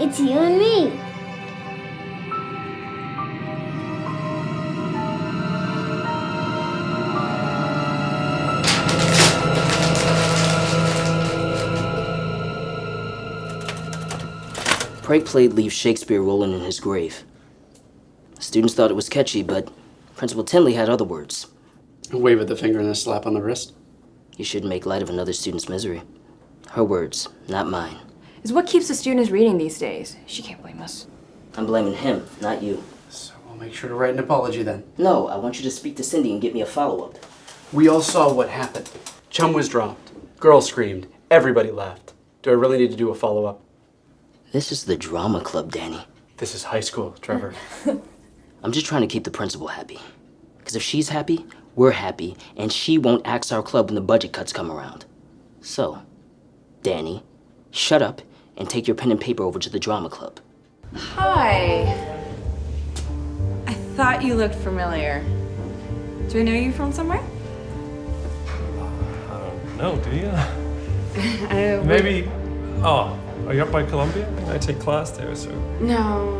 It's you and me. Prank played leaves Shakespeare rolling in his grave. Students thought it was catchy, but Principal Tinley had other words. A wave of the finger and a slap on the wrist. You shouldn't make light of another student's misery. Her words, not mine. Is what keeps the students reading these days. She can't blame us. I'm blaming him, not you. So we'll make sure to write an apology then. No, I want you to speak to Cindy and get me a follow-up. We all saw what happened. Chum was dropped. Girl screamed. Everybody laughed. Do I really need to do a follow-up? This is the drama club, Danny. This is high school, Trevor. I'm just trying to keep the principal happy. Because if she's happy, we're happy, and she won't axe our club when the budget cuts come around. So, Danny, shut up and take your pen and paper over to the drama club. Hi. I thought you looked familiar. Do I know you from somewhere? I don't know, do you? Maybe. Oh, are you up by Columbia? I take class there, so. No.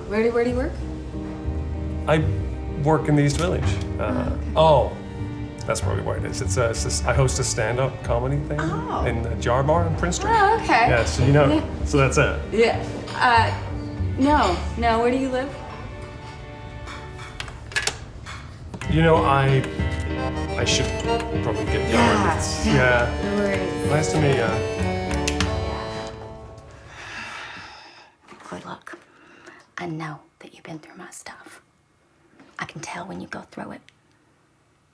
Where do you work? I work in the East Village. Oh, that's probably why it is. I host a stand-up comedy thing in the Jar Bar in Prince Street. Oh, okay. Yeah, so you know. So that's it. Yeah. No. Where do you live? You know, I should probably get going. Yeah. No worries. Nice to meet you. Boy, look, I know that you've been through my stuff. I can tell when you go through it.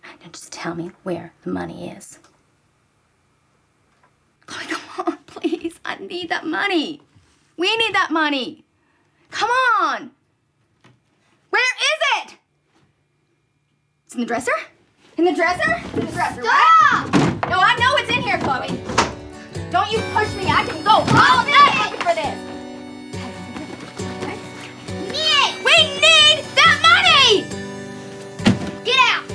Now just tell me where the money is. Chloe, come on, please. I need that money. We need that money. Come on. Where is it? It's in the dresser? In the dresser? In the dresser, right? No, I know it's in here, Chloe. Don't you push me. I can go all day looking for this. We need that money! Get out!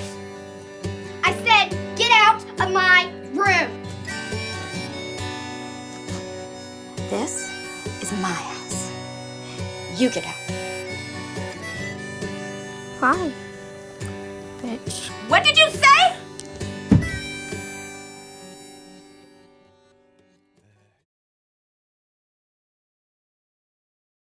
I said, get out of my room. This is my house. You get out. Why? Bitch. What did you say?